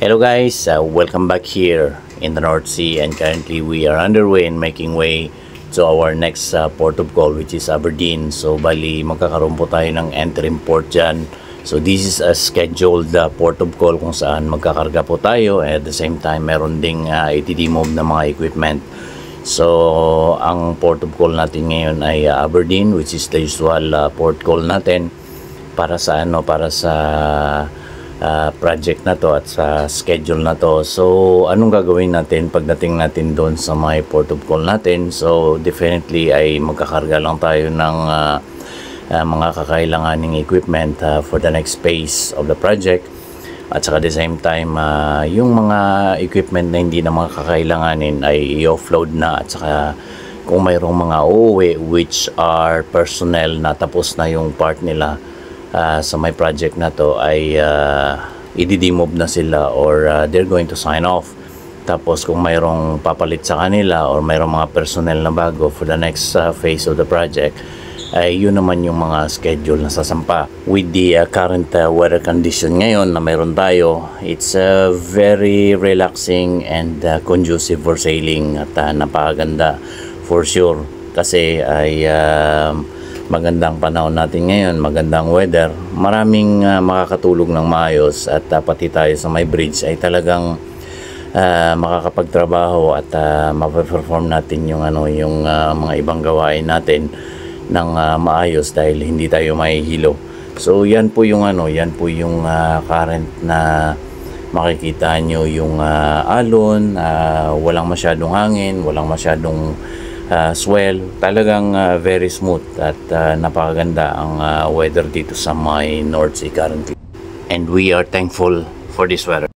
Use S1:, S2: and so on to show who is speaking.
S1: Hello guys, welcome back here in the North Sea, and currently we are underway and making way to our next port of call, which is Aberdeen. So bali magkakaroon po tayo ng interim port dyan. So this is a scheduled port of call kung saan magkakarga po tayo, and at the same time meron ding itidemove na mga equipment. So ang port of call natin ngayon ay Aberdeen, which is the usual port call natin para sa project na to at sa schedule na to. So anong gagawin natin pagdating natin doon sa may port of call natin? So definitely ay magkakarga lang tayo ng mga kakailanganing equipment for the next phase of the project, at saka at the same time yung mga equipment na hindi na mga kakailanganin ay i-offload na, at saka kung mayroong mga uuwi which are personnel na tapos na yung part nila sa my project na to ay i-demove na sila, or they're going to sign off. Tapos kung mayroong papalit sa kanila or mayroong mga personnel na bago for the next phase of the project, ay yun naman yung mga schedule na sasampa. With the current weather condition ngayon na mayroon tayo, it's very relaxing and conducive for sailing, at napakaganda for sure kasi ay magandang panahon natin ngayon, magandang weather, maraming makakatulog ng maayos, at pati tayo sa may bridge ay talagang makakapagtrabaho at mape-perform natin yung mga ibang gawain natin ng maayos dahil hindi tayo mahihilo. So yan po yung current na makikita nyo, yung alon, walang masyadong hangin, walang masyadong swell, talagang very smooth at napakaganda ang weather dito sa may North Sea currently, and we are thankful for this weather.